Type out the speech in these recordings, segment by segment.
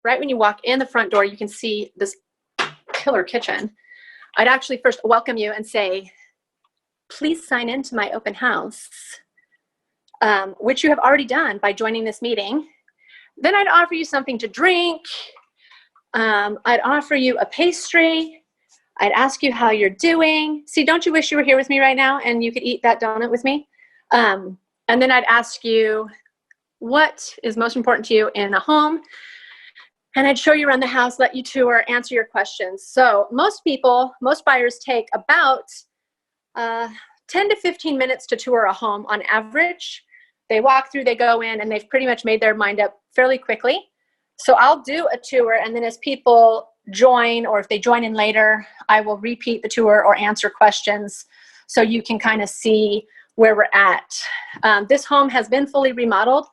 right when you walk in the front door, you can see this killer kitchen. I'd actually first welcome you and say, please sign into my open house, which you have already done by joining this meeting. Then I'd offer you something to drink. I'd offer you a pastry. I'd ask you how you're doing. See, don't you wish you were here with me right now and you could eat that donut with me? And then I'd ask you what is most important to you in a home. And I'd show you around the house, let you tour, answer your questions. So most buyers take about 10 to 15 minutes to tour a home on average. They walk through, they go in, and they've pretty much made their mind up fairly quickly. So I'll do a tour, and then as people join, or if they join in later, I will repeat the tour or answer questions so you can kind of see where we're at. This home has been fully remodeled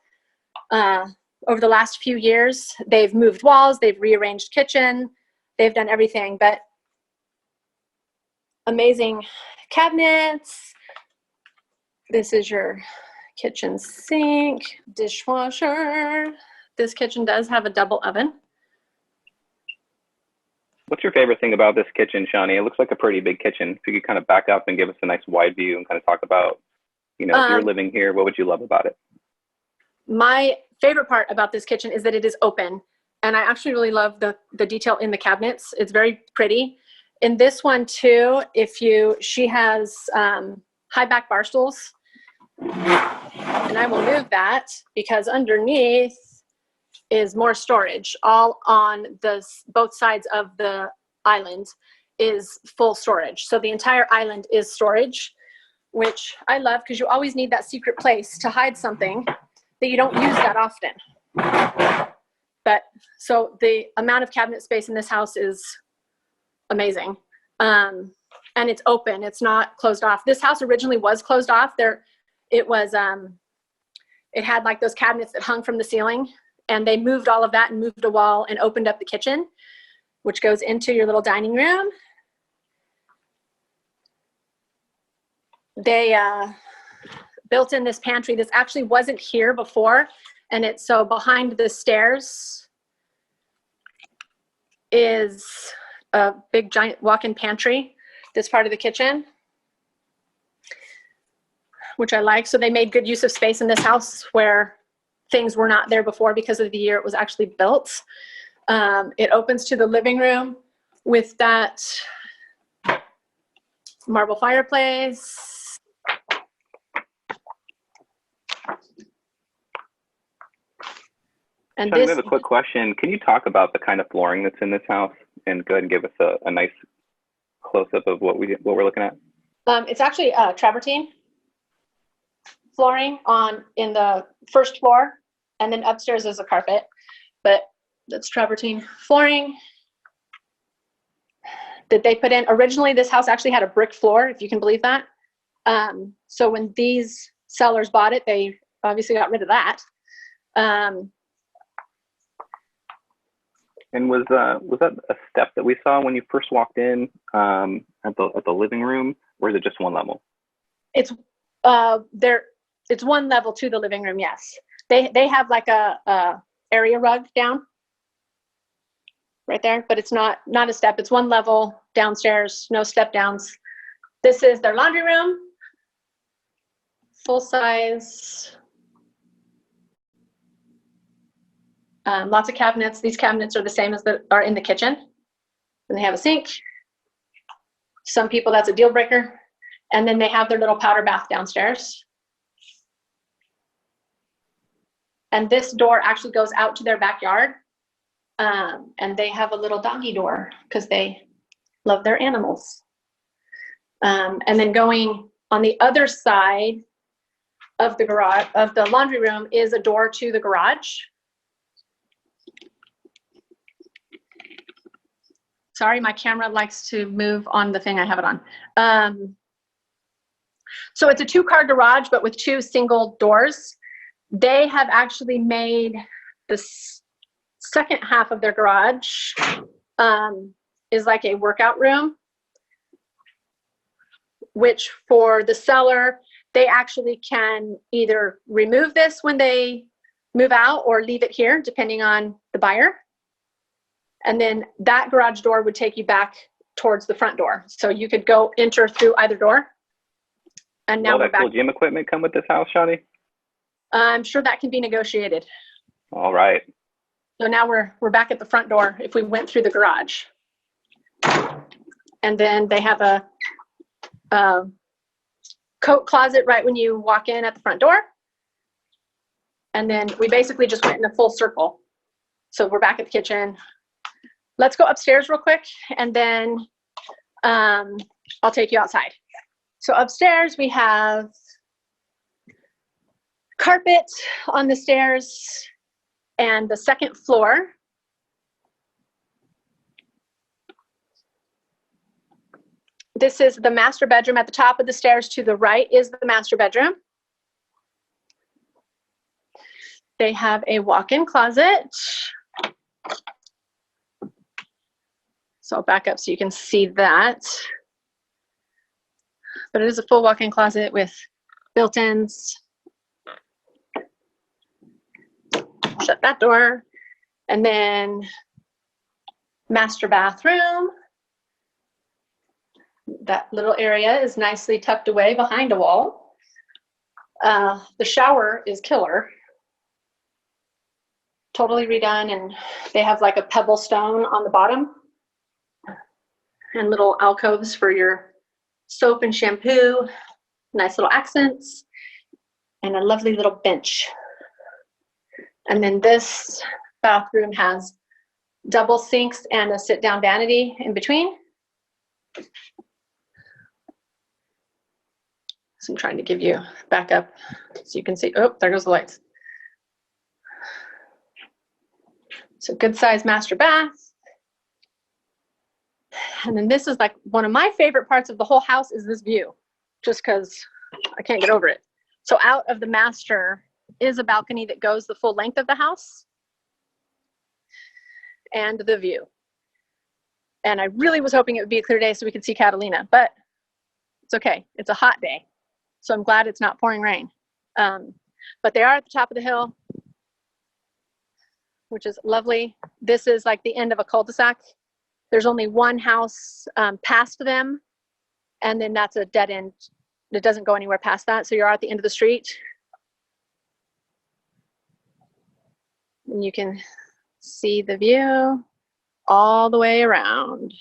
over the last few years. They've moved walls, they've rearranged kitchen, they've done everything, but amazing cabinets. This is your kitchen sink, dishwasher. This kitchen does have a double oven. What's your favorite thing about this kitchen, Shani? It looks like a pretty big kitchen. If you could kind of back up and give us a nice wide view and kind of talk about, if you're living here, what would you love about it? My favorite part about this kitchen is that it is open. And I actually really love the detail in the cabinets. It's very pretty. In this one too, she has high back bar stools. And I will move that because underneath is more storage. All on both sides of the island is full storage. So the entire island is storage, which I love because you always need that secret place to hide something that you don't use that often. But so the amount of cabinet space in this house is amazing. And it's open, it's not closed off. This house originally was closed off. It had like those cabinets that hung from the ceiling, and they moved all of that and moved a wall and opened up the kitchen, which goes into your little dining room. They built in this pantry. This actually wasn't here before, and so behind the stairs is a big giant walk-in pantry, this part of the kitchen, which I like. So they made good use of space in this house where things were not there before because of the year it was actually built. It opens to the living room with that marble fireplace. And I have a quick question. Can you talk about the kind of flooring that's in this house and go ahead and give us a nice close-up of what we're looking at? It's actually travertine flooring in the first floor, and then upstairs is a carpet, but that's travertine flooring that they put in. Originally, this house actually had a brick floor, if you can believe that. So when these sellers bought it, they obviously got rid of that. And was that a step that we saw when you first walked in at the living room, or is it just one level? It's one level to the living room. Yes, they have like a area rug down right there, but it's not a step. It's one level downstairs, no step downs. This is their laundry room, full size. Lots of cabinets. These cabinets are the same as that are in the kitchen. And they have a sink. Some people, that's a deal breaker. And then they have their little powder bath downstairs. And this door actually goes out to their backyard. And they have a little doggy door because they love their animals. And then going on the other side of the garage, of the laundry room, is a door to the garage. Sorry, my camera likes to move on the thing I have it on. So it's a 2-car garage, but with 2 single doors. They have actually made the second half of their garage is like a workout room, which for the seller, they actually can either remove this when they move out or leave it here, depending on the buyer. And then that garage door would take you back towards the front door. So you could go enter through either door. And now we're back. Will gym equipment come with this house, Shawnee? I'm sure that can be negotiated. All right. So now we're back at the front door if we went through the garage. And then they have a coat closet right when you walk in at the front door. And then we basically just went in a full circle. So we're back at the kitchen. Let's go upstairs real quick, and then I'll take you outside. So upstairs we have carpet on the stairs and the second floor. This is the master bedroom. At the top of the stairs to the right is the master bedroom. They have a walk-in closet. So I'll back up so you can see that. But it is a full walk-in closet with built-ins. Shut that door. And then master bathroom. That little area is nicely tucked away behind a wall. The shower is killer. Totally redone, and they have like a pebble stone on the bottom and little alcoves for your soap and shampoo, nice little accents, and a lovely little bench. And then this bathroom has double sinks and a sit-down vanity in between. So I'm trying to give you back up so you can see, oh, there goes the lights. So good size master bath. And then this is like one of my favorite parts of the whole house is this view, just because I can't get over it. So out of the master is a balcony that goes the full length of the house and the view. And I really was hoping it would be a clear day so we could see Catalina, but it's okay. It's a hot day. So I'm glad it's not pouring rain. But they are at the top of the hill, which is lovely. This is like the end of a cul-de-sac. There's only one house past them, and then that's a dead end. It doesn't go anywhere past that. So you're at the end of the street. And you can see the view all the way around.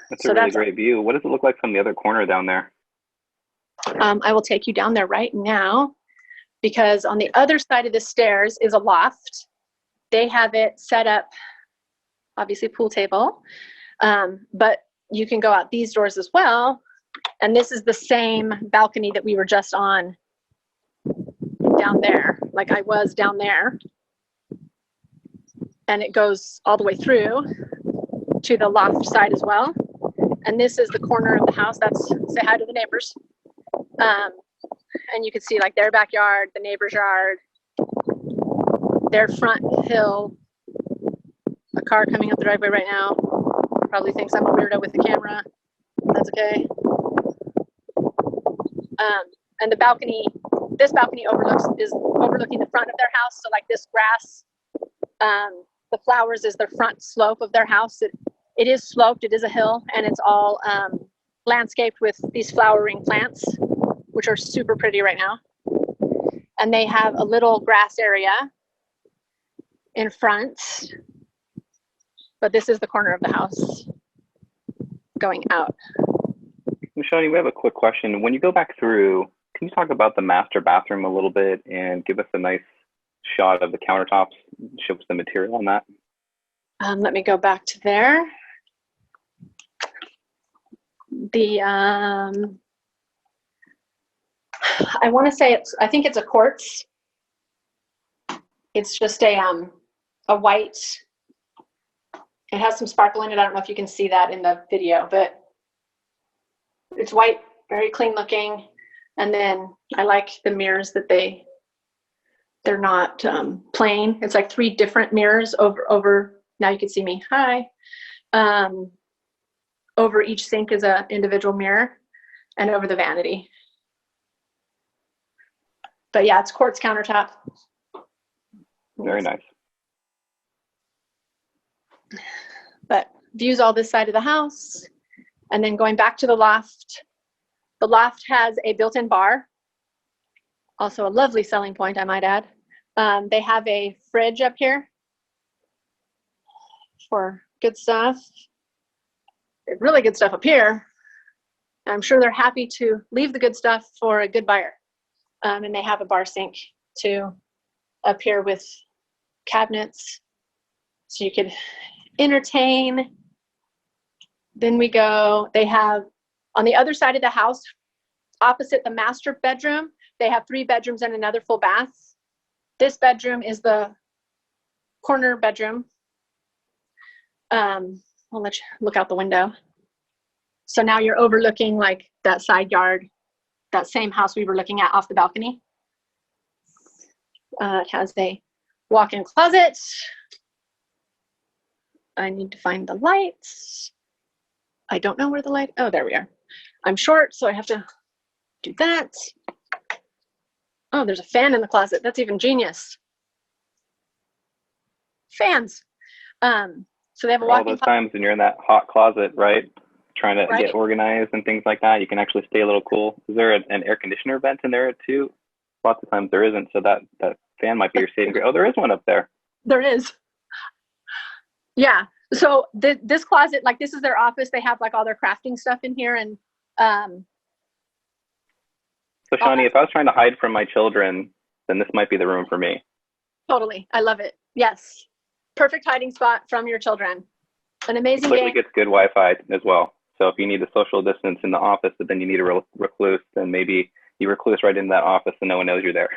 That's a really great view. What does it look like from the other corner down there? I will take you down there right now, because on the other side of the stairs is a loft. They have it set up, obviously pool table, but you can go out these doors as well. And this is the same balcony that we were just on down there, like I was down there. And it goes all the way through to the loft side as well. And this is the corner of the house. That's, say hi to the neighbors. And you can see like their backyard, the neighbor's yard, their front hill. A car coming up the driveway right now. Probably thinks I'm a weirdo with the camera. That's okay. And the balcony, this balcony is overlooking the front of their house. So like this grass, the flowers is the front slope of their house. It is sloped, it is a hill, and it's all landscaped with these flowering plants, which are super pretty right now. And they have a little grass area in front, but this is the corner of the house going out. Shawnee, we have a quick question. When you go back through, can you talk about the master bathroom a little bit and give us a nice shot of the countertops, show us the material on that? Let me go back to there. I want to say I think it's a quartz. It's just a white, it has some sparkle in it. I don't know if you can see that in the video, but it's white, very clean looking. And then I like the mirrors that they're not plain. It's like 3 different mirrors over, now you can see me, hi. Over each sink is an individual mirror, and over the vanity. But yeah, it's quartz countertop. Very nice. But views all this side of the house. And then going back to the loft has a built-in bar. Also a lovely selling point, I might add. They have a fridge up here for good stuff. Really good stuff up here. I'm sure they're happy to leave the good stuff for a good buyer. And they have a bar sink too up here with cabinets, so you could entertain. Then they have on the other side of the house, opposite the master bedroom, they have 3 bedrooms and another full bath. This bedroom is the corner bedroom. I'll let you look out the window. So now you're overlooking like that side yard, that same house we were looking at off the balcony. It has a walk-in closet. I need to find the lights. I don't know where the light, oh, there we are. I'm short, so I have to do that. Oh, there's a fan in the closet. That's even genius. Fans. So they have a walk-in all those times when you're in that hot closet, right? Trying to right. get organized and things like that, you can actually stay a little cool. Is there an air conditioner vent in there too? Lots of times there isn't, so that fan might be your saving grace. Oh, there is one up there. There is. Yeah. So this closet, like this is their office. They have like all their crafting stuff in here. And so Shawnee, if I was trying to hide from my children, then this might be the room for me. Totally. I love it. Yes. Perfect hiding spot from your children. An amazing Clearly game. gets good Wi-Fi as well. So if you need a social distance in the office, but then you need a recluse, then maybe you recluse right in that office and no one knows you're there.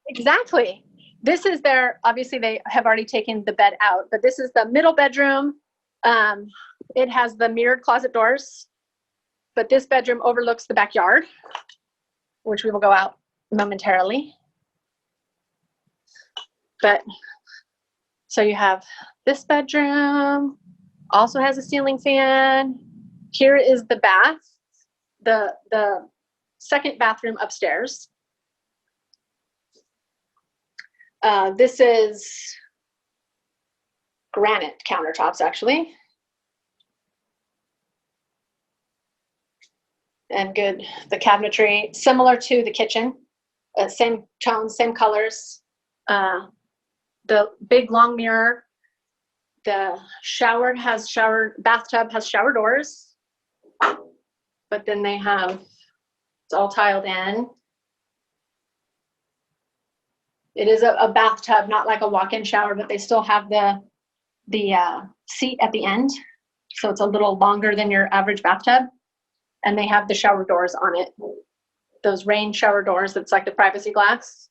Exactly. This is obviously they have already taken the bed out, but this is the middle bedroom. It has the mirrored closet doors, but this bedroom overlooks the backyard, which we will go out momentarily. But so you have this bedroom, also has a ceiling fan. Here is the bath, the second bathroom upstairs. This is granite countertops, actually. And good, the cabinetry, similar to the kitchen, same tones, same colors. The big long mirror. The bathtub has shower doors, but then it's all tiled in. It is a bathtub, not like a walk-in shower, but they still have the seat at the end. So it's a little longer than your average bathtub. And they have the shower doors on it. Those rain shower doors, that's like the privacy glass.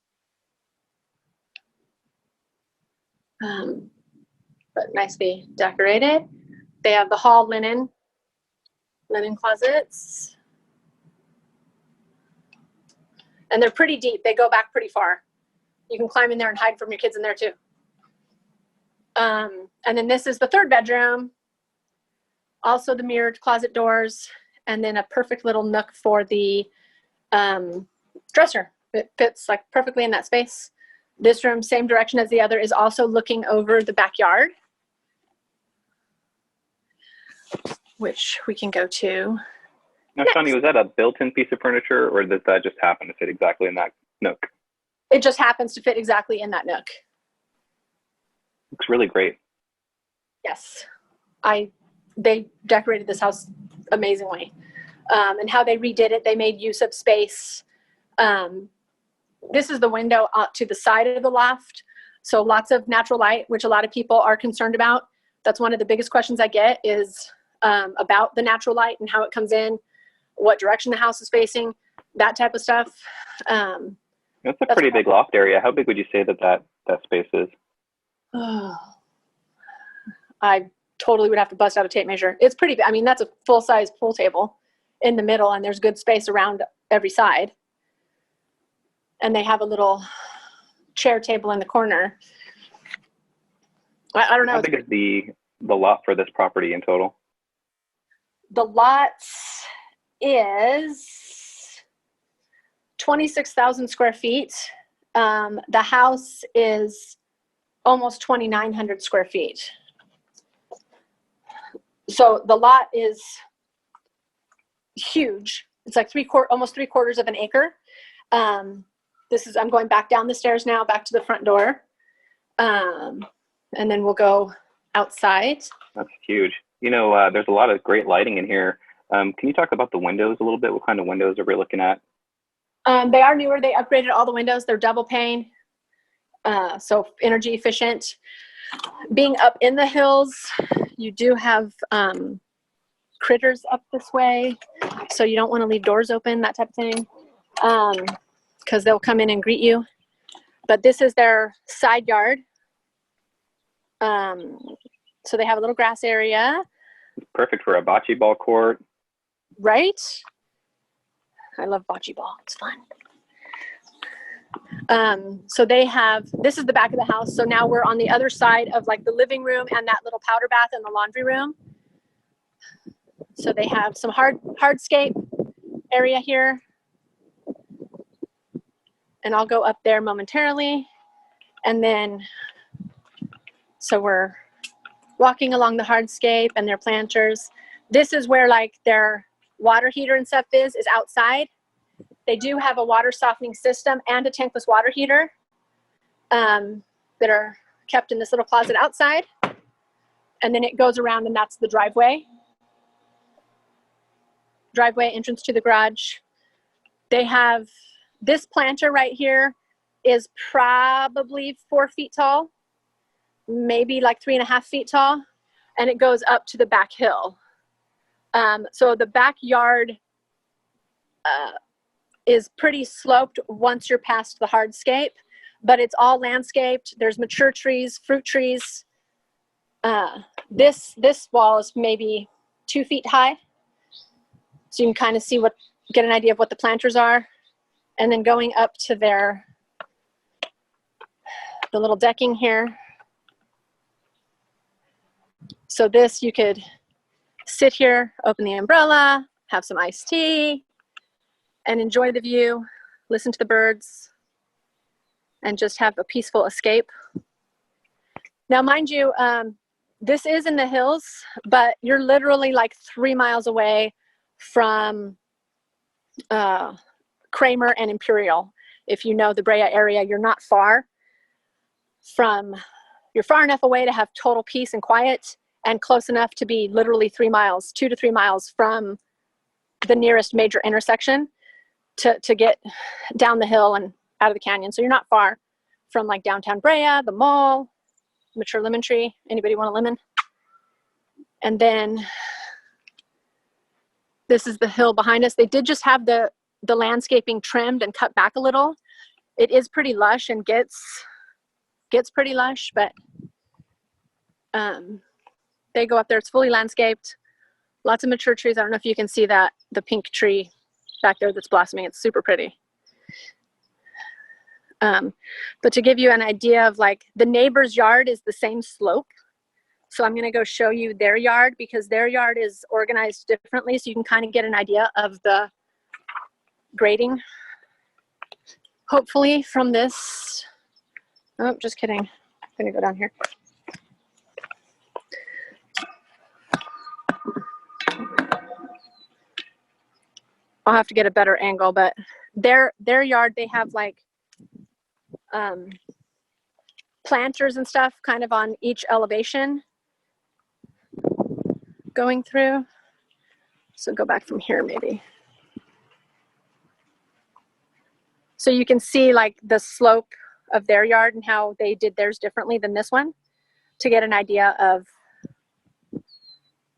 But nicely decorated. They have the hall linen closets. And they're pretty deep. They go back pretty far. You can climb in there and hide from your kids in there too. And then this is the third bedroom. Also the mirrored closet doors, and then a perfect little nook for the dresser. It fits like perfectly in that space. This room, same direction as the other, is also looking over the backyard, which we can go to. Now, Shawnee, was that a built-in piece of furniture, or does that just happen to fit exactly in that nook? It just happens to fit exactly in that nook. Looks really great. Yes. They decorated this house amazingly. And how they redid it, they made use of space. This is the window out to the side of the loft. So lots of natural light, which a lot of people are concerned about. That's one of the biggest questions I get is about the natural light and how it comes in, what direction the house is facing, that type of stuff. That's a pretty big loft area. How big would you say that space is? I totally would have to bust out a tape measure. It's pretty big. I mean, that's a full-size pool table in the middle, and there's good space around every side. And they have a little chair table in the corner. I don't know. How big is the lot for this property in total? The lot is 26,000 square feet. The house is almost 2,900 square feet. So the lot is huge. It's like almost 3/4 of an acre. I'm going back down the stairs now, back to the front door. And then we'll go outside. That's huge. You know, there's a lot of great lighting in here. Can you talk about the windows a little bit? What kind of windows are we looking at? They are newer. They upgraded all the windows. They're double pane, so energy efficient. Being up in the hills, you do have critters up this way, so you don't want to leave doors open, that type of thing, because they'll come in and greet you. But this is their side yard. So they have a little grass area. Perfect for a bocce ball court. Right? I love bocce ball. It's fun. So this is the back of the house. So now we're on the other side of like the living room and that little powder bath and the laundry room. So they have some hardscape area here. And I'll go up there momentarily. And then, so we're walking along the hardscape and their planters. This is where like their water heater and stuff is outside. They do have a water softening system and a tankless water heater that are kept in this little closet outside. And then it goes around and that's the driveway. Driveway entrance to the garage. They have this planter right here is probably 4 feet tall, maybe like 3.5 feet tall, and it goes up to the back hill. So the backyard is pretty sloped once you're past the hardscape, but it's all landscaped. There's mature trees, fruit trees. This wall is maybe 2 feet high. So you can kind of see get an idea of what the planters are. And then going up to the little decking here. So this, you could sit here, open the umbrella, have some iced tea, and enjoy the view, listen to the birds, and just have a peaceful escape. Now, mind you, this is in the hills, but you're literally like 3 miles away from Kramer and Imperial. If you know the Brea area, you're not far you're far enough away to have total peace and quiet, and close enough to be literally 3 miles, 2 to 3 miles from the nearest major intersection to get down the hill and out of the canyon. So you're not far from like downtown Brea, the mall, mature lemon tree. Anybody want a lemon? And then this is the hill behind us. They did just have the landscaping trimmed and cut back a little. It is pretty lush and gets pretty lush, but they go up there. It's fully landscaped. Lots of mature trees. I don't know if you can see that, the pink tree back there that's blossoming. It's super pretty. But to give you an idea of like the neighbor's yard is the same slope. So I'm going to go show you their yard because their yard is organized differently. So you can kind of get an idea of the grading. Hopefully from this. Oh, just kidding. I'm going to go down here. I'll have to get a better angle, but their yard, they have like planters and stuff kind of on each elevation going through. So go back from here maybe. So you can see like the slope of their yard and how they did theirs differently than this one to get an idea of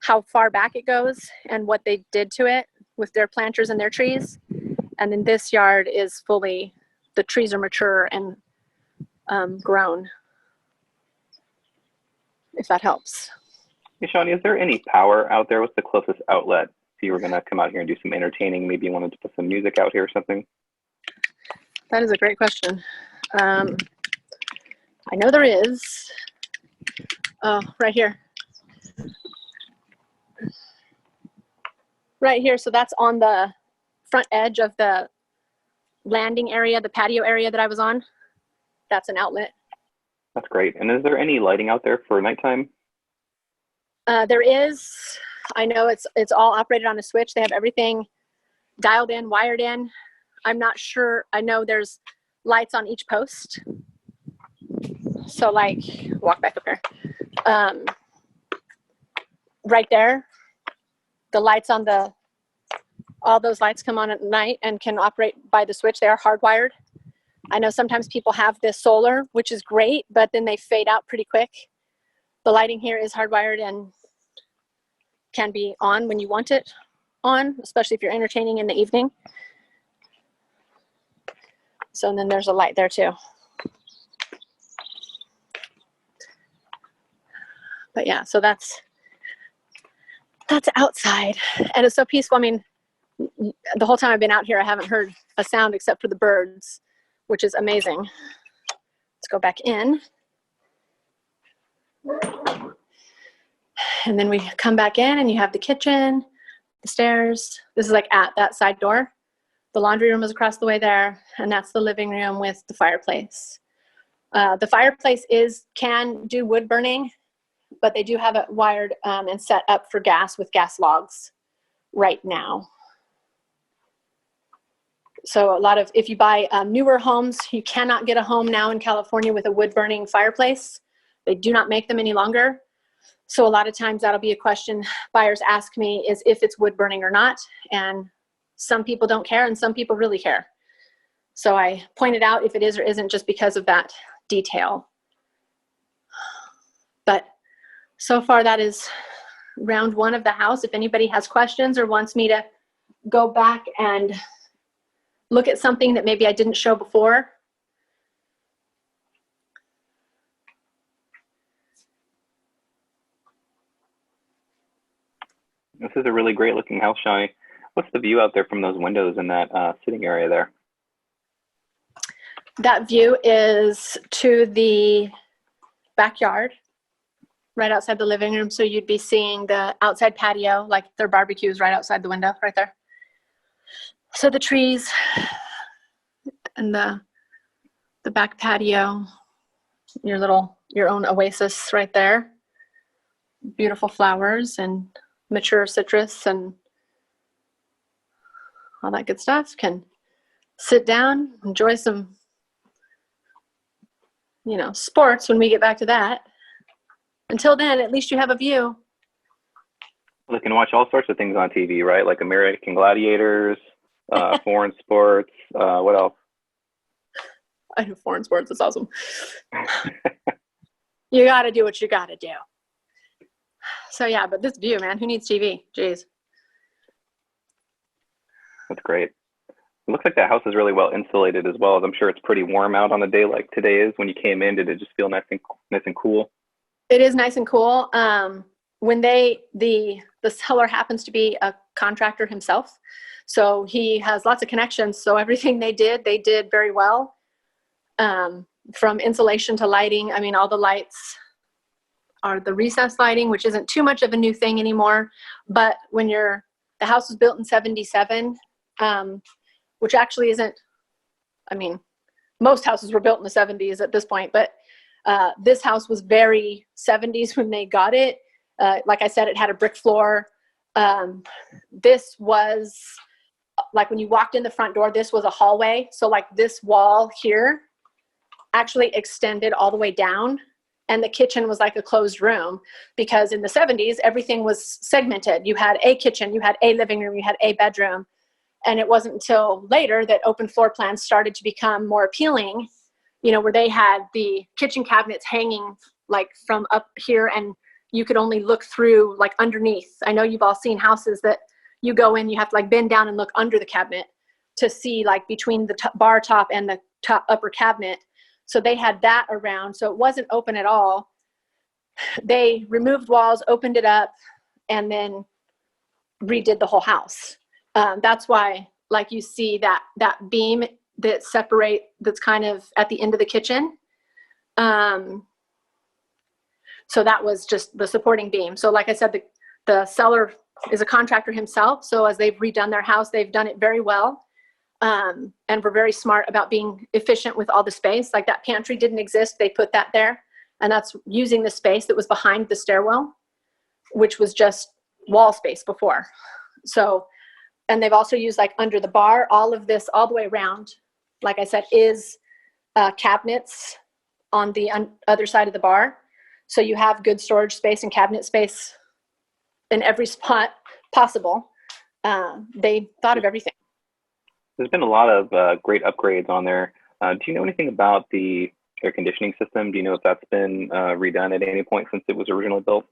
how far back it goes and what they did to it with their planters and their trees. And then this yard is fully, the trees are mature and grown, if that helps. Hey, Shawnee, is there any power out there? What's the closest outlet? If you were going to come out here and do some entertaining, maybe you wanted to put some music out here or something? That is a great question. I know there is. Oh, right here. Right here, so that's on the front edge of the landing area, the patio area that I was on. That's an outlet. That's great. And is there any lighting out there for nighttime? There is, I know it's all operated on a switch. They have everything dialed in, wired in. I'm not sure. I know there's lights on each post. So like, walk back up here. Right there, the lights on all those lights come on at night and can operate by the switch. They are hardwired. I know sometimes people have this solar, which is great, but then they fade out pretty quick. The lighting here is hardwired and can be on when you want it on, especially if you're entertaining in the evening. So and then there's a light there too. But yeah, so that's outside, and it's so peaceful. I mean, the whole time I've been out here, I haven't heard a sound except for the birds, which is amazing. Let's go back in. And then we come back in and you have the kitchen, the stairs. This is like at that side door. The laundry room is across the way there, and that's the living room with the fireplace. The fireplace can do wood burning, but they do have it wired and set up for gas with gas logs right now. So if you buy newer homes, you cannot get a home now in California with a wood burning fireplace. They do not make them any longer. So a lot of times that'll be a question buyers ask me, is if it's wood burning or not. And some people don't care and some people really care. So I pointed out if it is or isn't just because of that detail. But so far that is round one of the house. If anybody has questions or wants me to go back and look at something that maybe I didn't show before. This is a really great looking house, Shawnee. What's the view out there from those windows in that sitting area there? That view is to the backyard, right outside the living room. So you'd be seeing the outside patio, like their barbecues right outside the window, right there. So the trees and the back patio, your own oasis right there. Beautiful flowers and mature citrus and all that good stuff. Can sit down, enjoy some, sports when we get back to that. Until then, at least you have a view. They can watch all sorts of things on TV, right? Like American Gladiators, foreign sports, what else? I know foreign sports, it's awesome. You got to do what you got to do. So yeah, but this view, man, who needs TV? Jeez. That's great. It looks like that house is really well insulated as well. I'm sure it's pretty warm out on a day like today is. When you came in, did it just feel nice and cool? It is nice and cool. When the seller happens to be a contractor himself, so he has lots of connections. So everything they did very well. From insulation to lighting. I mean, all the lights are the recessed lighting, which isn't too much of a new thing anymore. But when the house was built in 77, which actually isn't, I mean, most houses were built in the 70s at this point, but this house was very 70s when they got it. Like I said, it had a brick floor. This was, like when you walked in the front door, this was a hallway. So like this wall here actually extended all the way down, and the kitchen was like a closed room, because in the 70s, everything was segmented. You had a kitchen, you had a living room, you had a bedroom. And it wasn't until later that open floor plans started to become more appealing, where they had the kitchen cabinets hanging like from up here, and you could only look through like underneath. I know you've all seen houses that you go in, you have to like bend down and look under the cabinet to see like between the bar top and the upper cabinet. So they had that around. So it wasn't open at all. They removed walls, opened it up, and then redid the whole house. That's why, like, you see that beam that's kind of at the end of the kitchen. So that was just the supporting beam. So like I said, the seller is a contractor himself. So as they've redone their house, they've done it very well. And we're very smart about being efficient with all the space. Like that pantry didn't exist. They put that there, and that's using the space that was behind the stairwell. which was just wall space before. So, and they've also used like under the bar, all of this all the way around, like I said, is cabinets on the other side of the bar. So you have good storage space and cabinet space in every spot possible. They thought of everything. There's been a lot of great upgrades on there. Do you know anything about the air conditioning system? Do you know if that's been redone at any point since it was originally built?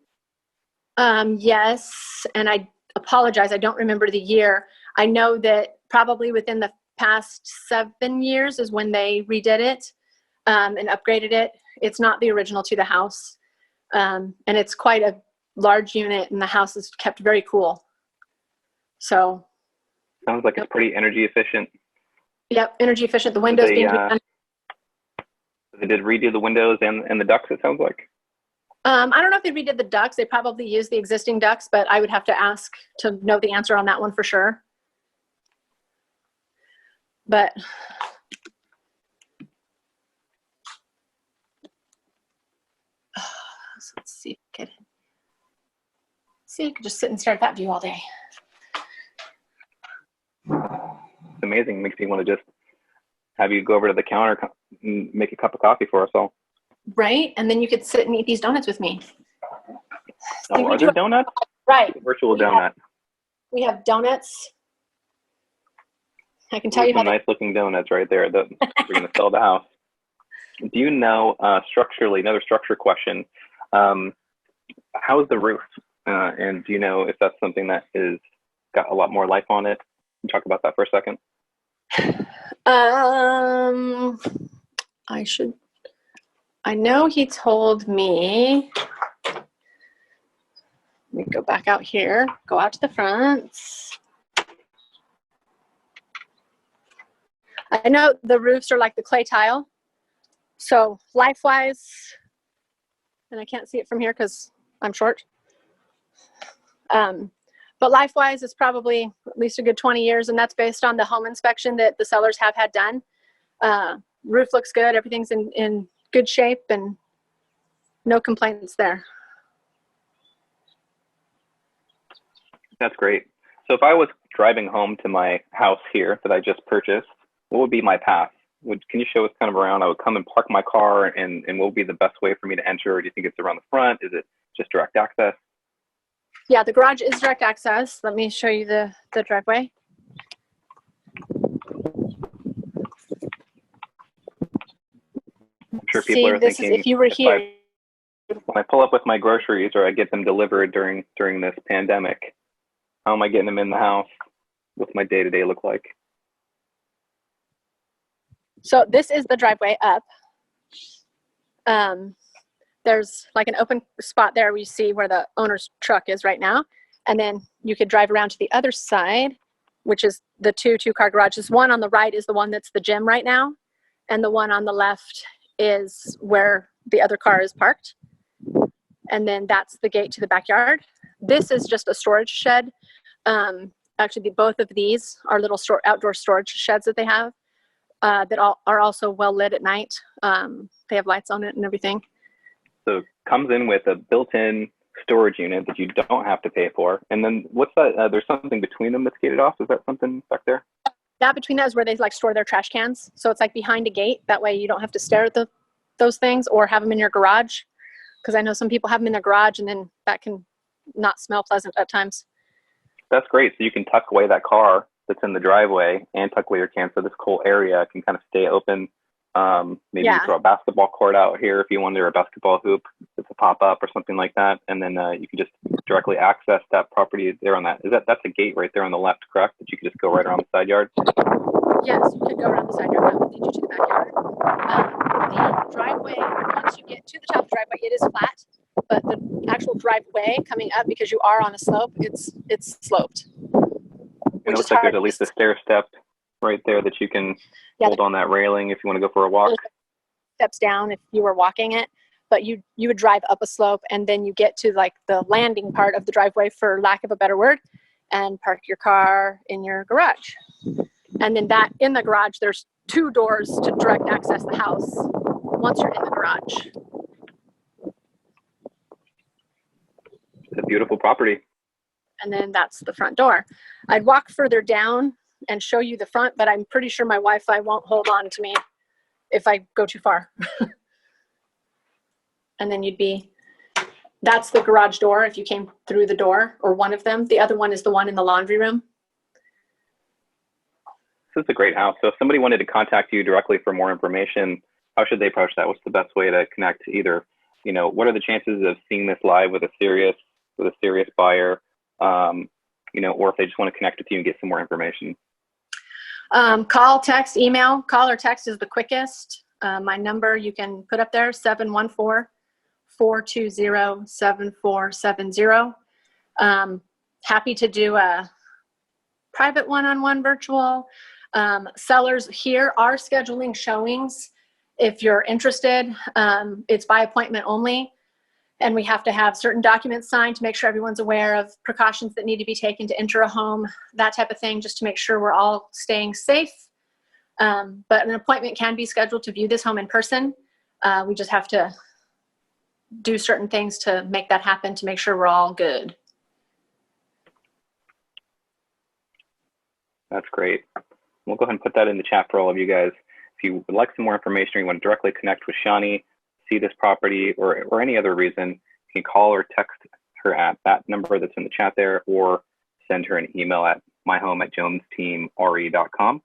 Yes, and I apologize, I don't remember the year. I know that probably within the past 7 years is when they redid it and upgraded it. It's not the original to the house, and it's quite a large unit, and the house is kept very cool. So sounds like it's pretty energy efficient. Yep, energy efficient. The windows being redone. They did redo the windows and the ducts, it sounds like. I don't know if they redid the ducts. They probably used the existing ducts, but I would have to ask to know the answer on that one for sure. But so let's see if I could just sit and stare at that view all day. It's amazing. It makes me want to just have you go over to the counter and make a cup of coffee for us all. Right? And then you could sit and eat these donuts with me. Oh, are there donuts? Right. Virtual donut. We have donuts. I can tell you how nice looking donuts right there that we're going to sell the house. Do you know structurally, another structure question, how is the roof? And do you know if that's something that is got a lot more life on it? Can you talk about that for a second? I know he told me, let me go back out here, go out to the front. I know the roofs are like the clay tile. So life-wise, and I can't see it from here because I'm short. But life-wise, it's probably at least a good 20 years, and that's based on the home inspection that the sellers have had done. Roof looks good. Everything's in good shape, and no complaints there. That's great. So if I was driving home to my house here that I just purchased, what would be my path? Can you show us kind of around? I would come and park my car, and what would be the best way for me to enter? Or do you think it's around the front? Is it just direct access? Yeah, the garage is direct access. Let me show you the driveway. I'm sure people are thinking, if you were here. When I pull up with my groceries or I get them delivered during this pandemic, how am I getting them in the house? What's my day-to-day look like? So this is the driveway up. There's like an open spot there where you see where the owner's truck is right now. And then you could drive around to the other side, which is the two-car garage. This one on the right is the one that's the gym right now. And the one on the left is where the other car is parked. And then that's the gate to the backyard. This is just a storage shed. Actually, both of these are little outdoor storage sheds that they have that are also well lit at night. They have lights on it and everything. So it comes in with a built-in storage unit that you don't have to pay for. And then what's that? There's something between them that's gated off. Is that something back there? That between that is where they like store their trash cans. So it's like behind a gate. That way you don't have to stare at those things or have them in your garage. Because I know some people have them in their garage and then that can not smell pleasant at times. That's great. So you can tuck away that car that's in the driveway and tuck away your cans. So this whole area can kind of stay open. Maybe you throw a basketball court out here if you wanted, or a basketball hoop that's a pop up or something like that. And then you can just directly access that property there on that. That's a gate right there on the left, correct? That you can just go right around the side yard? Yes, you could go around the side yard. That would lead you to the backyard. The driveway, once you get to the top of the driveway, it is flat. But the actual driveway coming up, because you are on a slope, it's sloped. It looks like there's at least a stair step right there that you can hold on that railing if you want to go for a walk. Steps down if you were walking it, but you would drive up a slope and then you get to like the landing part of the driveway, for lack of a better word, and park your car in your garage. And then that in the garage, there's 2 doors to direct access the house once you're in the garage. It's a beautiful property. And then that's the front door. I'd walk further down and show you the front, but I'm pretty sure my Wi-Fi won't hold on to me if I go too far. And then that's the garage door if you came through the door, or one of them. The other one is the one in the laundry room. This is a great house. So if somebody wanted to contact you directly for more information, how should they approach that? What's the best way to connect? Either, what are the chances of seeing this live with a serious buyer, or if they just want to connect with you and get some more information? Call, text, email. Call or text is the quickest. My number you can put up there, 714-420-7470. Happy to do a private one-on-one virtual. Sellers here are scheduling showings. If you're interested, it's by appointment only. And we have to have certain documents signed to make sure everyone's aware of precautions that need to be taken to enter a home, that type of thing, just to make sure we're all staying safe. But an appointment can be scheduled to view this home in person. We just have to do certain things to make that happen, to make sure we're all good. That's great. We'll go ahead and put that in the chat for all of you guys. If you would like some more information or you want to directly connect with Shani, see this property, or any other reason, you can call or text her at that number that's in the chat there, or send her an email at myhome@jonesteamre.com.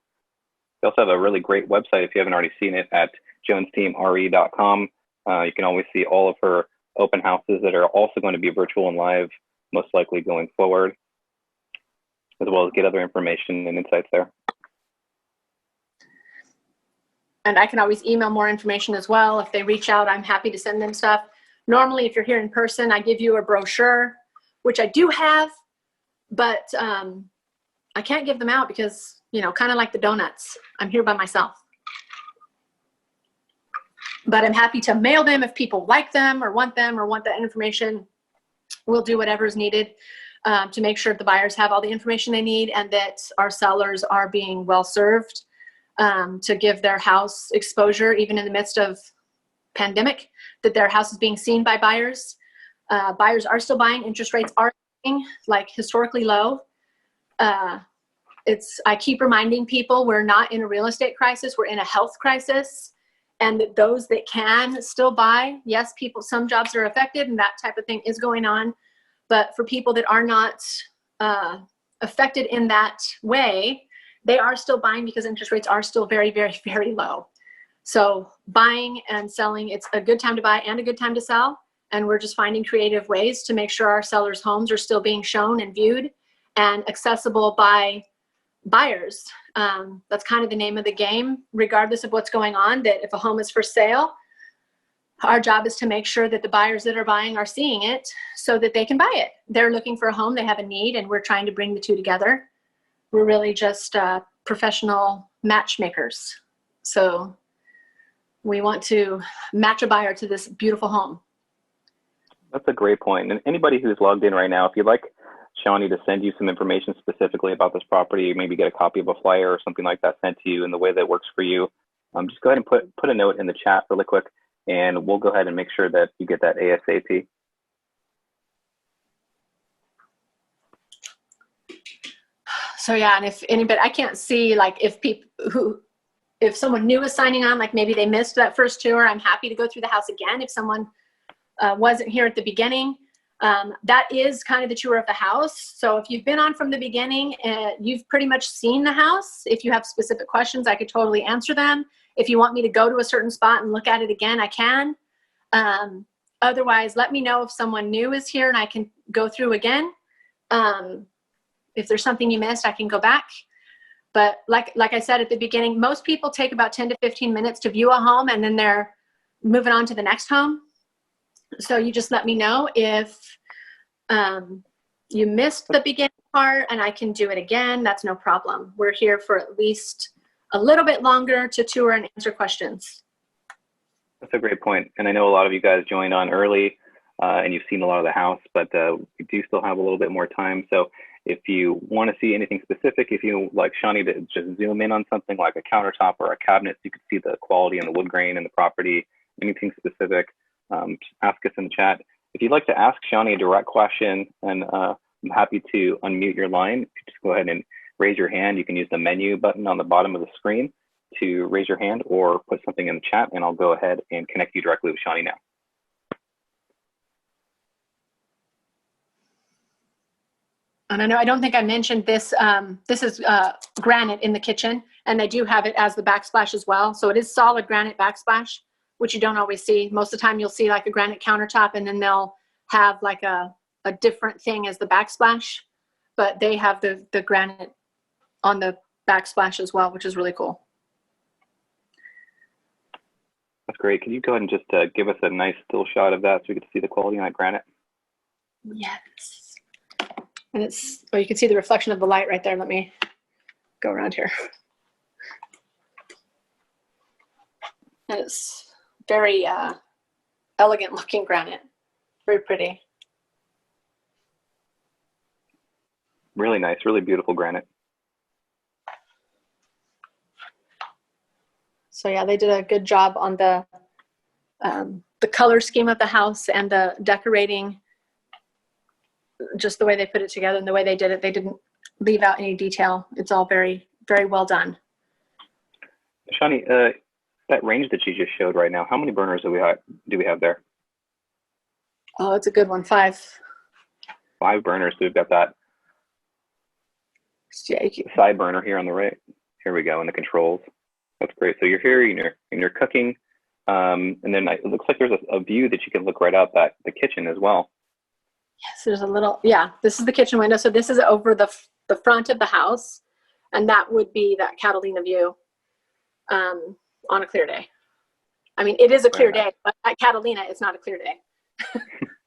They also have a really great website if you haven't already seen it, at jonesteamre.com. You can always see all of her open houses that are also going to be virtual and live, most likely going forward, as well as get other information and insights there. And I can always email more information as well. If they reach out, I'm happy to send them stuff. Normally, if you're here in person, I give you a brochure, which I do have, but I can't give them out because, kind of like the donuts, I'm here by myself. But I'm happy to mail them if people like them or want that information. We'll do whatever is needed to make sure the buyers have all the information they need and that our sellers are being well served. To give their house exposure, even in the midst of pandemic, that their house is being seen by buyers. Buyers are still buying. Interest rates are like historically low. I keep reminding people we're not in a real estate crisis. We're in a health crisis, and that those that can still buy, yes, some jobs are affected and that type of thing is going on. But for people that are not affected in that way, they are still buying because interest rates are still very, very, very low. So buying and selling, it's a good time to buy and a good time to sell. And we're just finding creative ways to make sure our sellers' homes are still being shown and viewed and accessible by buyers. That's kind of the name of the game, regardless of what's going on, that if a home is for sale, our job is to make sure that the buyers that are buying are seeing it so that they can buy it. They're looking for a home, they have a need, and we're trying to bring the two together. We're really just professional matchmakers. So we want to match a buyer to this beautiful home. That's a great point. And anybody who's logged in right now, if you'd like Shani to send you some information specifically about this property, maybe get a copy of a flyer or something like that sent to you in the way that works for you, just go ahead and put a note in the chat really quick, and we'll go ahead and make sure that you get that ASAP. So yeah, and if anybody, I can't see like if someone new is signing on, like maybe they missed that first tour, I'm happy to go through the house again. If someone wasn't here at the beginning, that is kind of the tour of the house. So if you've been on from the beginning, you've pretty much seen the house. If you have specific questions, I could totally answer them. If you want me to go to a certain spot and look at it again, I can. Otherwise, let me know if someone new is here and I can go through again. If there's something you missed, I can go back. But like I said at the beginning, most people take about 10 to 15 minutes to view a home and then they're moving on to the next home. So you just let me know if you missed the beginning part and I can do it again. That's no problem. We're here for at least a little bit longer to tour and answer questions. That's a great point. And I know a lot of you guys joined on early and you've seen a lot of the house, but we do still have a little bit more time. So if you want to see anything specific, if you like Shani to just zoom in on something like a countertop or a cabinet, so you can see the quality and the wood grain and the property, anything specific, just ask us in the chat. if you'd like to ask Shawnee a direct question, and I'm happy to unmute your line. Just go ahead and raise your hand. You can use the menu button on the bottom of the screen to raise your hand or put something in the chat, and I'll go ahead and connect you directly with Shawnee now. And I know, I don't think I mentioned this. This is granite in the kitchen, and I do have it as the backsplash as well. So it is solid granite backsplash, which you don't always see. Most of the time you'll see like a granite countertop, and then they'll have like a different thing as the backsplash, but they have the granite on the backsplash as well, which is really cool. That's great. Can you go ahead and just give us a nice still shot of that so we can see the quality on that granite? Yes. And it's, oh, you can see the reflection of the light right there. Let me go around here. And it's very elegant looking granite. Very pretty. Really nice, really beautiful granite. So yeah, they did a good job on the color scheme of the house and the decorating. Just the way they put it together and the way they did it, they didn't leave out any detail. It's all very, very well done. Shawnee, that range that you just showed right now, how many burners do we have there? Oh, it's a good one. 5. 5 burners. So we've got that side burner here on the right. Here we go in the controls. That's great. So you're here and you're cooking, and then it looks like there's a view that you can look right out the kitchen as well. Yes, there's a little, yeah, this is the kitchen window. So this is over the front of the house, and that would be that Catalina view on a clear day. I mean, it is a clear day, but at Catalina, it's not a clear day.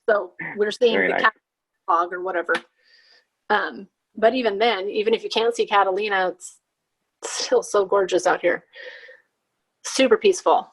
So we're seeing the Catalina fog or whatever. But even then, even if you can't see Catalina, it's still so gorgeous out here. Super peaceful.